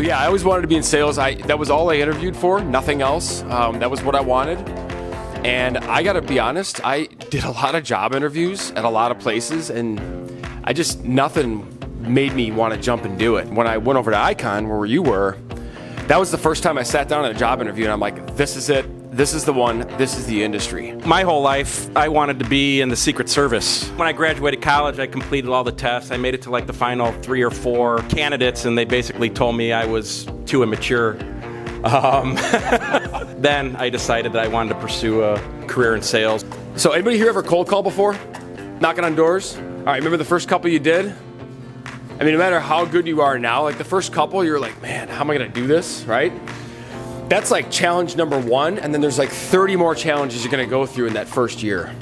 So yeah, I always wanted to be in sales. That was all I interviewed for, nothing else. That was what I wanted. And I gotta be honest, I did a lot of job interviews at a lot of places, and nothing made me want to jump and do it. When I went over to Icon, where you were, that was the first time I sat down at a job interview, and I'm like, this is it. This is the one. This is the industry. My whole life, I wanted to be in the Secret Service. When I graduated college, I completed all the tests. I made it to like the final 3 or 4 candidates, and they basically told me I was too immature. Then I decided that I wanted to pursue a career in sales. So anybody here ever cold call before? Knocking on doors? All right, remember the first couple you did? I mean, no matter how good you are now, like the first couple, you're like, man, how am I gonna do this, right? That's like challenge number 1, and then there's like 30 more challenges you're gonna go through in that first year.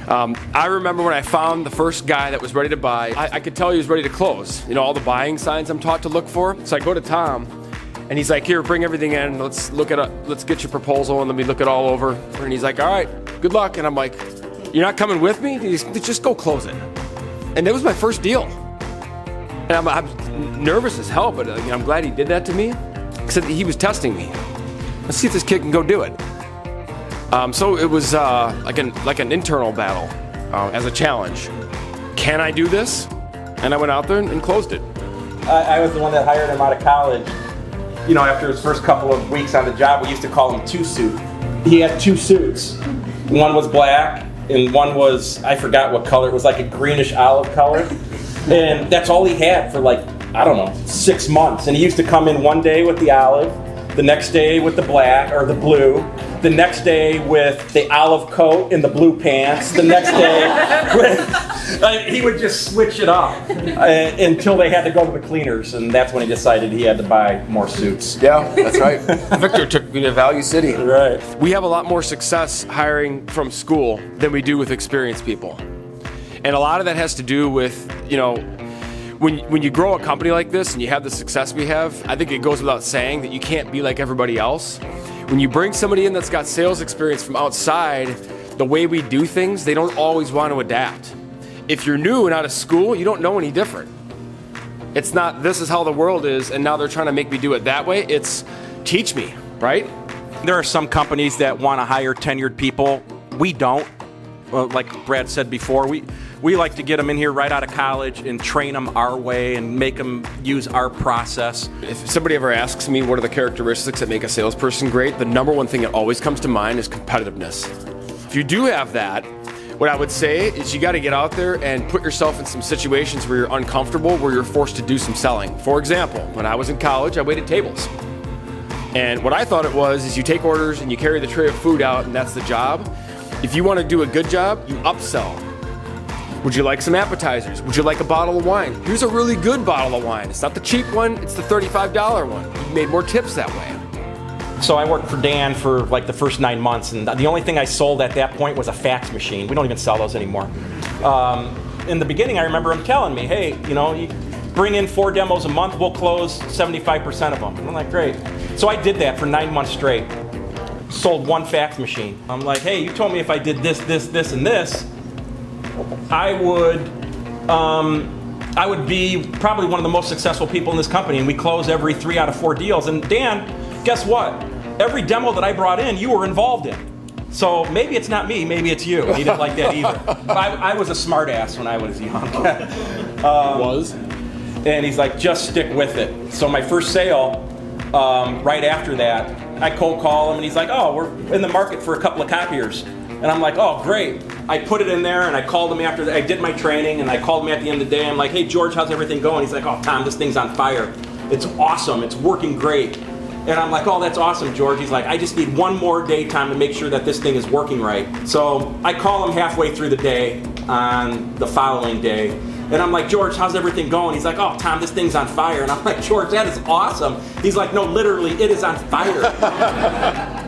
I remember when I found the first guy that was ready to buy, I could tell he was ready to close. You know, all the buying signs I'm taught to look for. So I go to Tom, and he's like, here, bring everything in, let's get your proposal, and let me look it all over. And he's like, all right, good luck. And I'm like, you're not coming with me? He's, just go close it. And that was my first deal. And I'm nervous as hell, but I'm glad he did that to me, except he was testing me. Let's see if this kid can go do it. So it was like an internal battle as a challenge. Can I do this? And I went out there and closed it. I was the one that hired him out of college. You know, after his first couple of weeks on the job, we used to call him 2-suit. He had 2 suits. One was black, and one was, I forgot what color. It was like a greenish olive color. And that's all he had for like, I don't know, 6 months. And he used to come in one day with the olive, the next day with the black or the blue, the next day with the olive coat and the blue pants, the next day with, he would just switch it up until they had to go to the cleaners, and that's when he decided he had to buy more suits. Yeah, that's right. Victor took me to Value City. Right. We have a lot more success hiring from school than we do with experienced people. And a lot of that has to do with, you know, when you grow a company like this and you have the success we have, I think it goes without saying that you can't be like everybody else. When you bring somebody in that's got sales experience from outside, the way we do things, they don't always want to adapt. If you're new and out of school, you don't know any different. It's not, this is how the world is, and now they're trying to make me do it that way. It's, teach me, right? There are some companies that want to hire tenured people. We don't. Well, like Brad said before, we like to get them in here right out of college and train them our way and make them use our process. If somebody ever asks me what are the characteristics that make a salesperson great, the number one thing that always comes to mind is competitiveness. If you do have that, what I would say is you got to get out there and put yourself in some situations where you're uncomfortable, where you're forced to do some selling. For example, when I was in college, I waited tables. And what I thought it was is you take orders and you carry the tray of food out, and that's the job. If you want to do a good job, you upsell. Would you like some appetizers? Would you like a bottle of wine? Here's a really good bottle of wine. It's not the cheap one, it's the $35 one. You made more tips that way. So I worked for Dan for like the first 9 months, and the only thing I sold at that point was a fax machine. We don't even sell those anymore. In the beginning, I remember him telling me, hey, you know, you bring in 4 demos a month, we'll close 75% of them. And I'm like, great. So I did that for 9 months straight. Sold 1 fax machine. I'm like, hey, you told me if I did this, and this, I would be probably one of the most successful people in this company, and we close every 3 out of 4 deals. And Dan, guess what? Every demo that I brought in, you were involved in. So maybe it's not me, maybe it's you. He didn't like that either. I was a smart ass when I was young. Was? And he's like, just stick with it. So my first sale, right after that, I cold call him, and he's like, oh, we're in the market for a couple of copiers. And I'm like, oh, great. I put it in there, and I called him after I did my training, and I called him at the end of the day. I'm like, hey, George, how's everything going? He's like, oh, Tom, this thing's on fire. It's awesome. It's working great. And I'm like, oh, that's awesome, George. He's like, I just need one more day time to make sure that this thing is working right. So I call him halfway through the day on the following day. And I'm like, George, how's everything going? He's like, oh, Tom, this thing's on fire. And I'm like, George, that is awesome. He's like, no, literally, it is on fire.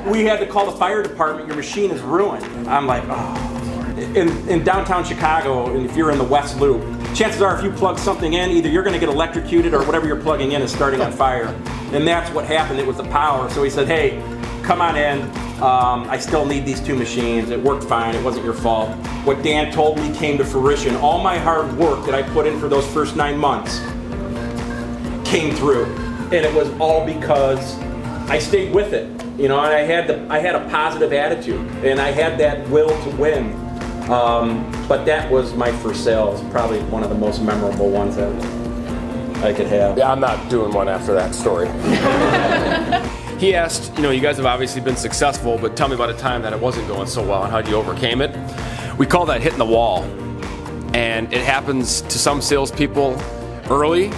We had to call the fire department. Your machine is ruined. I'm like, oh. In downtown Chicago, and if you're in the West Loop, chances are if you plug something in, either you're going to get electrocuted or whatever you're plugging in is starting on fire. And that's what happened. It was the power. So he said, hey, come on in. I still need these 2 machines. It worked fine. It wasn't your fault. What Dan told me came to fruition. All my hard work that I put in for those first 9 months came through. And it was all because I stayed with it, you know, and I had a positive attitude, and I had that will to win. But that was my first sale. It's probably one of the most memorable ones that I could have. Yeah, I'm not doing one after that story. He asked, you know, you guys have obviously been successful, but tell me about a time that it wasn't going so well and how you overcame it. We call that hitting the wall. And it happens to some salespeople early.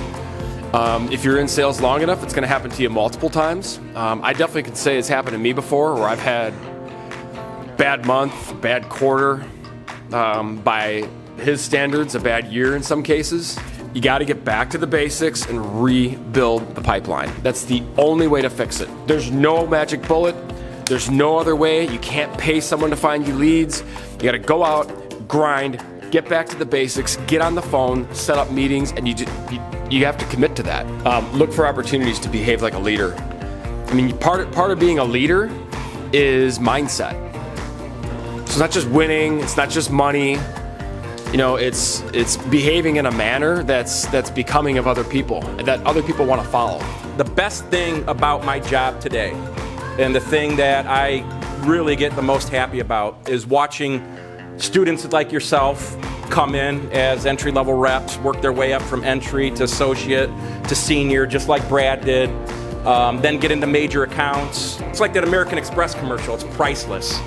If you're in sales long enough, it's going to happen to you multiple times. I definitely could say it's happened to me before, where I've had bad month, bad quarter, by his standards, a bad year in some cases. You got to get back to the basics and rebuild the pipeline. That's the only way to fix it. There's no magic bullet. There's no other way. You can't pay someone to find you leads. You got to go out, grind, get back to the basics, get on the phone, set up meetings, and you have to commit to that. Look for opportunities to behave like a leader. I mean, part of being a leader is mindset. So it's not just winning, it's not just money. You know, it's behaving in a manner that's becoming of other people, and that other people want to follow. The best thing about my job today, and the thing that I really get the most happy about, is watching students like yourself come in as entry-level reps, work their way up from entry to associate to senior, just like Brad did, then get into major accounts. It's like that American Express commercial, it's priceless.